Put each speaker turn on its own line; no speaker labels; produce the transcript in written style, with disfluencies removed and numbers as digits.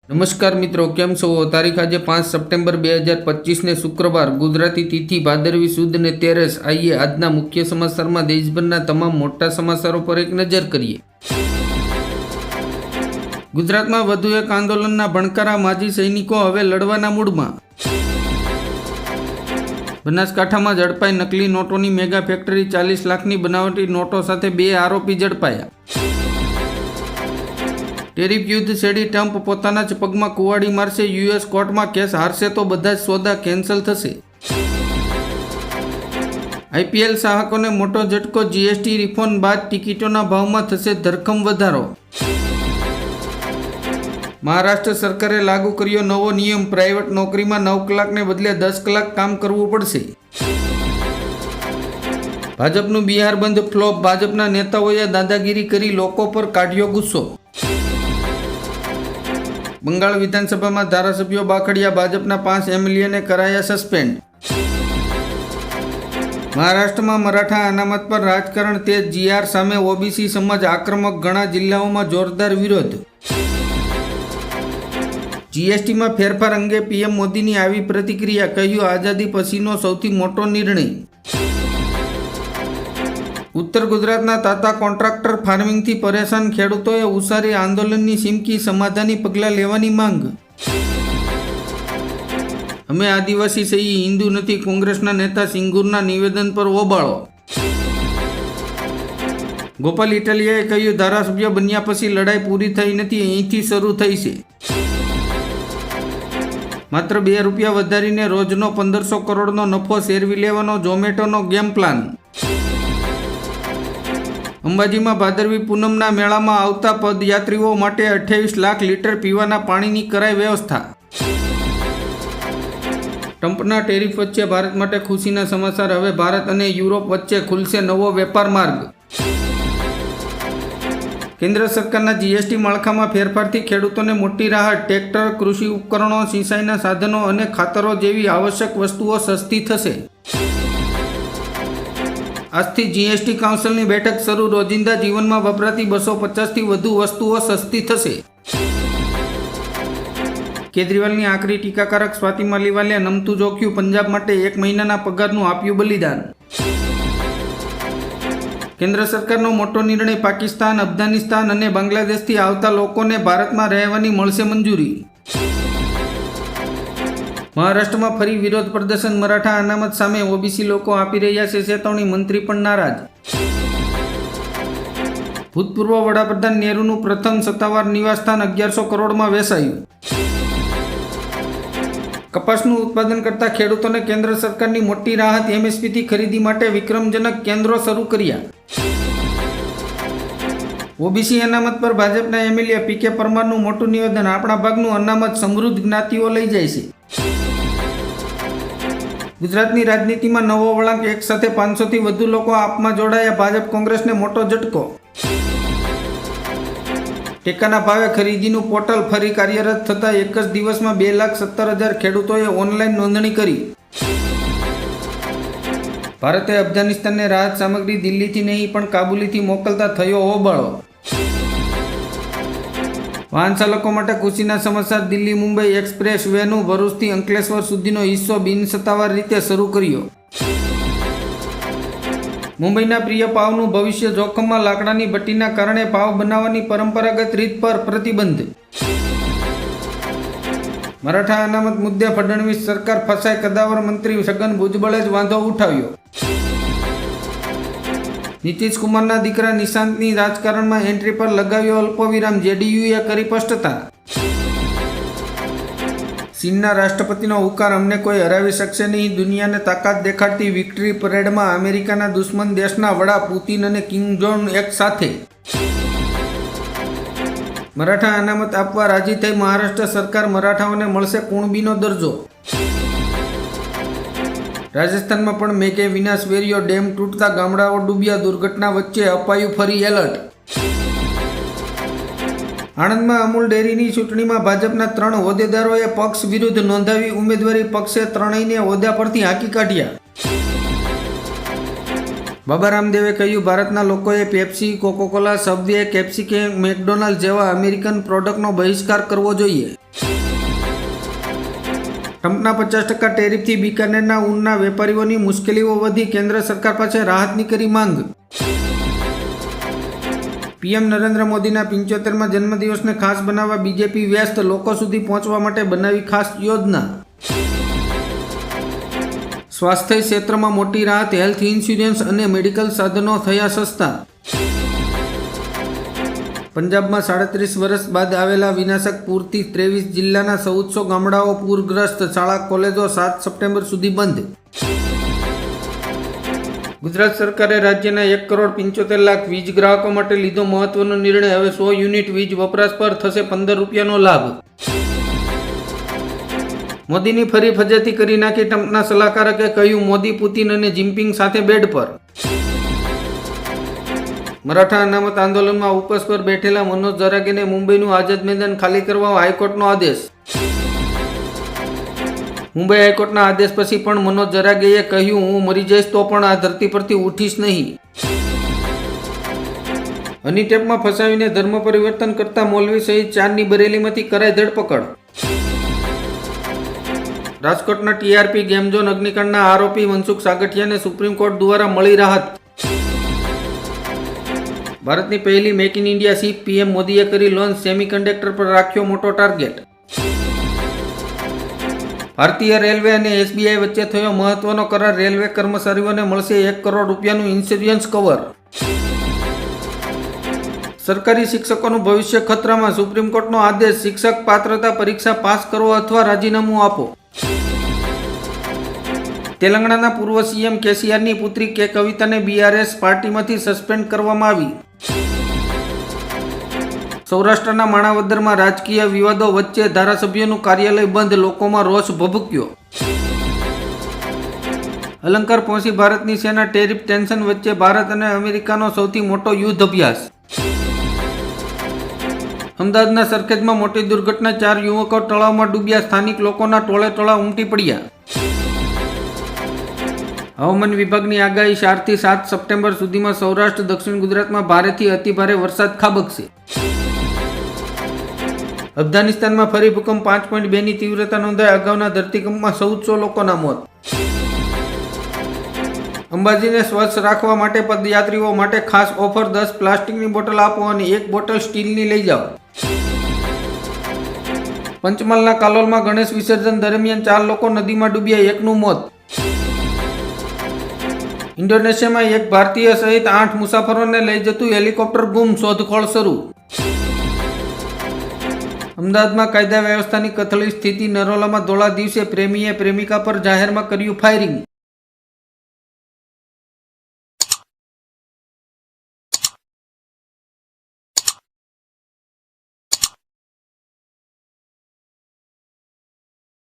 નમસ્કાર મિત્રો, કેમ છો? તારીખ આજે 5 સપ્ટેમ્બર 2025 ને શુક્રવાર, ગુજરાતી તિથિ ભાદરવી સુદ ને 13. આइए આજના મુખ્ય સમાચારમાં દેશભરના તમામ મોટા સમાચારો પર એક નજર કરીએ. ગુજરાતમાં વધુ એક આંદોલનના ભણકારા, માજી સૈનિકો હવે લડવાના મૂડમાં. બનાસકાંઠામાં ઝડપાઈ નકલી નોટોની મેગા ફેક્ટરી, 40 લાખની બનાવટી નોટો સાથે 2 આરોપી ઝડપાયા. ટેરિફ યુદ્ધ છેડી ટ્રમ્પ પોતાના જ પગમાં કુવાડી મારશે, યુએસ કોર્ટમાં કેસ હારશે તો બધા જ સોદા કેન્સલ થશે. આઈપીએલ ચાહકોને મોટો ઝટકો, જીએસટી રિફોર્મ બાદ ટિકિટોના ભાવમાં થશે ધરખમ વધારો. મહારાષ્ટ્ર સરકારે લાગુ કર્યો નવો નિયમ, પ્રાઇવેટ નોકરીમાં 9 કલાકને બદલે 10 કલાક કામ કરવું પડશે. ભાજપનું બિહાર બંધ ફ્લોપ, ભાજપના નેતાઓએ દાદાગીરી કરી લોકો પર કાઢ્યો ગુસ્સો. બંગાળ વિધાનસભામાં ધારાસભ્યો બાખડ્યા, ભાજપના 5 એમએલએને કરાયા સસ્પેન્ડ. મહારાષ્ટ્રમાં મરાઠા અનામત પર રાજકારણ તેજ, જીઆર સામે ઓબીસી સમાજ આક્રમક, ઘણા જિલ્લાઓમાં જોરદાર વિરોધ. જીએસટીમાં ફેરફાર અંગે પીએમ મોદીની આવી પ્રતિક્રિયા, કહ્યું આઝાદી પછીનો સૌથી મોટો નિર્ણય. ઉત્તર ગુજરાતના તાતા કોન્ટ્રાક્ટર ફાર્મિંગથી પરેશાન, ખેડૂતોએ ઉસારી આંદોલનની ચીમકી, સમાધાની પગલાં લેવાની માંગ. અમે આદિવાસી છીએ, હિન્દુ નથી, કોંગ્રેસના નેતા સિંગુરના નિવેદન પર હોબાળો. ગોપાલ ઇટાલિયાએ કહ્યું ધારાસભ્ય બન્યા પછી લડાઈ પૂરી થઈ નથી, અહીંથી શરૂ થઈ છે. માત્ર ₹2 વધારીને રોજનો 1500 કરોડનો નફો શેરવી લેવાનો ઝોમેટોનો ગેમ પ્લાન. અંબાજીમાં ભાદરવી પૂનમના મેળામાં આવતા પદયાત્રીઓ માટે 28 લાખ લીટર પીવાના પાણીની કરાઈ વ્યવસ્થા. ટ્રમ્પના ટેરિફ વચ્ચે ભારત માટે ખુશીના સમાચાર, હવે ભારત અને યુરોપ વચ્ચે ખુલશે નવો વેપાર માર્ગ. કેન્દ્ર સરકારના જીએસટી માળખામાં ફેરફારથી ખેડૂતોને મોટી રાહત, ટ્રેક્ટર, કૃષિ ઉપકરણો, સિંચાઈના સાધનો અને ખાતરો જેવી આવશ્યક વસ્તુઓ સસ્તી થશે. આજથી જીએસટી કાઉન્સિલની બેઠક શરૂ, રોજિંદા જીવનમાં વપરાતી 250થી વધુ વસ્તુઓ સસ્તી થશે. કેજરીવાલની આકરી ટીકાકારક, સ્વાતિ માલીવાલે નમતું જોખ્યું, પંજાબ માટે 1 મહિનાના પગારનું આપ્યું બલિદાન. કેન્દ્ર સરકારનો મોટો નિર્ણય, પાકિસ્તાન, અફઘાનિસ્તાન અને બાંગ્લાદેશથી આવતા લોકોને ભારતમાં રહેવાની મળશે મંજૂરી. મહારાષ્ટ્રમાં ફરી વિરોધ પ્રદર્શન, મરાઠા અનામત સામે ઓબીસી લોકો આપી રહ્યા છે ચેતવણી, મંત્રી પણ નારાજ. ભૂતપૂર્વ વડાપ્રધાન નહેરુનું પ્રથમ સત્તાવાર નિવાસસ્થાન 1100 કરોડમાં વેચાયું. કપાસનું ઉત્પાદન કરતા ખેડૂતોને કેન્દ્ર સરકારની મોટી રાહત, એમએસપીથી ખરીદી માટે વિક્રમજનક કેન્દ્રો શરૂ કર્યા. ઓબીસી અનામત પર ભાજપના એમએલએ પીકે પરમારનું મોટું નિવેદન, આપણા ભાગનું અનામત સમૃદ્ધ જ્ઞાતિઓ લઈ જાય છે. ગુજરાતની રાજનીતિમાં નવો વળાંક, એક સાથે 500થી વધુ લોકો આપમાં જોડાયા, ભાજપ કોંગ્રેસને મોટો ઝટકો. ટેકાના ભાવે ખરીદીનું પોર્ટલ ફરી કાર્યરત થતાં એક જ દિવસમાં 2,17,000 ખેડૂતોએ ઓનલાઈન નોંધણી કરી. ભારતે અફઘાનિસ્તાનને રાહત સામગ્રી દિલ્હીથી નહીં પણ કાબુલીથી મોકલતા થયો હોબાળો. વાહન ચાલકો માટે ખુશીના સમાચાર, દિલ્હી મુંબઈ એક્સપ્રેસ વેનું ભરૂચથી અંકલેશ્વર સુધીનો હિસ્સો બિનસત્તાવાર રીતે શરૂ કર્યો. મુંબઈના પ્રિય પાવનું ભવિષ્ય જોખમમાં, લાકડાની ભટ્ટીના કારણે પાવ બનાવવાની પરંપરાગત રીત પર પ્રતિબંધ. મરાઠા અનામત મુદ્દે ફડણવીસ સરકાર ફસાય, કદાવર મંત્રી છગન ભુજબળે જ વાંધો ઉઠાવ્યો. નીતિશ કુમારના દીકરા નિશાંતની રાજકારણમાં એન્ટ્રી પર લગાવ્યો અલ્પવિરામ, જેડીયુએ કરી સ્પષ્ટતા. ચીનના રાષ્ટ્રપતિનો હુંકાર, અમને કોઈ હરાવી શકશે નહીં, દુનિયાને તાકાત દેખાડતી વિક્ટરી પરેડમાં અમેરિકાના દુશ્મન દેશના વડા પુતિન અને કિમ જોંગ એક સાથે. મરાઠા અનામત આપવા રાજી થઈ મહારાષ્ટ્ર સરકાર, મરાઠાઓને મળશે કુણબીનો દરજ્જો. રાજસ્થાનમાં પણ મેઘે વિનાશ વેર્યો, ડેમ તૂટતા ગામડાઓ ડૂબ્યા, દુર્ઘટના વચ્ચે અપાયું ફરી એલર્ટ. આણંદમાં અમૂલ ડેરીની ચૂંટણીમાં ભાજપના 3 હોદ્દેદારોએ પક્ષ વિરુદ્ધ નોંધાવી ઉમેદવારી, પક્ષે ત્રણેયને હોદ્દા પરથી હાંકી કાઢ્યા. બાબા રામદેવે કહ્યું ભારતના લોકોએ પેપ્સી, કોકોકોલા, સબવે, કેપ્સિકેમ, મેકડોનાલ્ડ જેવા અમેરિકન પ્રોડક્ટનો બહિષ્કાર કરવો જોઈએ. ટ્રમ્પના 50% ટેરિફથી બિકાનેરના ઊનના વેપારીઓની મુશ્કેલીઓ વધી, કેન્દ્ર સરકાર પાસે રાહતની કરી માંગ. પીએમ નરેન્દ્ર મોદીના 75મા જન્મદિવસને ખાસ બનાવવા બીજેપી વ્યસ્ત, લોકો સુધી પહોંચવા માટે બનાવી ખાસ યોજના. સ્વાસ્થ્ય ક્ષેત્રમાં મોટી રાહત, હેલ્થ ઇન્સ્યોરન્સ અને મેડિકલ સાધનો થયા સસ્તા. પંજાબમાં 37 વર્ષ બાદ આવેલા વિનાશક પૂરથી 23 જિલ્લાના 1400 ગામડાઓ પૂરગ્રસ્ત, શાળા કોલેજો 7 સપ્ટેમ્બર સુધી બંધ. ગુજરાત સરકારે રાજ્યના 1,75,00,000 વીજ ગ્રાહકો માટે લીધો મહત્વનો નિર્ણય. હવે 100 યુનિટ વીજ વપરાશ પર થશે 15 રૂપિયાનો લાભ. મોદીની ફરી ફજેતી કરી નાખી, ટ્રમ્પના સલાહકારકે કહ્યું મોદી, પુતિન અને જિનપિંગ સાથે બેડ પર. મરાઠા અનામત આંદોલનમાં ઉપવાસ પર બેઠેલા મનોજ જરાગેને મુંબઈનું આઝાદ મેદાન ખાલી કરવા હાઈકોર્ટનો આદેશ. મુંબઈ હાઈકોર્ટના આદેશ પછી પણ મનોજ જરાગેએ કહ્યું, હું મરી જઈશ તો પણ આ ધરતી પરથી ઉઠીશ નહીં. હની ટેપમાં ફસાવીને ધર્મ પરિવર્તન કરતા મૌલવી સહિત 4ની બરેલીમાંથી કરાઈ ધરપકડ. રાજકોટના ટીઆરપી ગેમ ઝોન અગ્નિકાંડના આરોપી મનસુખ સાગઠિયાને સુપ્રીમ કોર્ટ દ્વારા મળી રાહત. ભારતની પહેલી make in India ship PM મોદીએ કરી લોન્ચ, સેમિકન્ડક્ટર પર રાખ્યો મોટો ટાર્ગેટ. ભારતીય રેલવે અને એસબીઆઈ વચ્ચે થયો મહત્વનો કરાર, રેલવે કર્મચારીઓને મળશે 1 કરોડ રૂપિયાનું ઇન્સ્યોરન્સ કવર. સરકારી શિક્ષકોનું ભવિષ્ય ખતરામાં, સુપ્રીમ કોર્ટનો આદેશ, શિક્ષક પાત્રતા પરીક્ષા પાસ કરો અથવા રાજીનામું આપો. તેલંગાણાના પૂર્વ સીએમ કેસીઆરની પુત્રી કે કવિતાને બીઆરએસ પાર્ટીમાંથી સસ્પેન્ડ કરવામાં આવી. સૌરાષ્ટ્રના માણાવદરમાં રાજકીય વિવાદો વચ્ચે ધારાસભ્યનું કાર્યાલય બંધ, લોકોમાં રોષ ભભૂક્યો. અલંકાર પહોંચી ભારતની સેના, ટેરિફ ટેન્શન વચ્ચે ભારત અને અમેરિકાનો સૌથી મોટો યુદ્ધ અભ્યાસ. અમદાવાદના સરખેજમાં મોટી દુર્ઘટના, 4 યુવકો તળાવમાં ડૂબ્યા, સ્થાનિક લોકોના ટોળે ટોળા ઉમટી પડ્યા. હવામાન વિભાગની આગાહી, 4 થી 7 સપ્ટેમ્બર સુધીમાં સૌરાષ્ટ્ર, દક્ષિણ ગુજરાતમાં ભારેથી અતિભારે વરસાદ ખાબકશે. અફઘાનિસ્તાનમાં ફરી ભૂકંપ, 5.2ની તીવ્રતા નોંધાઈ, અગાઉના ધરતીકંપમાં 1400 લોકોના મોત. અંબાજીને સ્વચ્છ રાખવા માટે પદયાત્રીઓ માટે ખાસ ઓફર, 10 પ્લાસ્ટિકની બોટલ આપો અને 1 બોટલ સ્ટીલની લઈ જાઓ. પંચમહાલના કાલોલમાં ગણેશ વિસર્જન દરમિયાન 4 લોકો નદીમાં ડૂબ્યા, 1નું મોત. ઇન્ડોનેશિયામાં 1 ભારતીય સહિત 8 મુસાફરોને લઈ જતું હેલિકોપ્ટર ગુમ, શોધખોળ શરૂ. અમદાવાદમાં કાયદા વ્યવસ્થાની કથળી સ્થિતિ, નરોલામાં ધોળા દિવસે પ્રેમીએ પ્રેમિકા પર જાહેરમાં કર્યું ફાયરિંગ.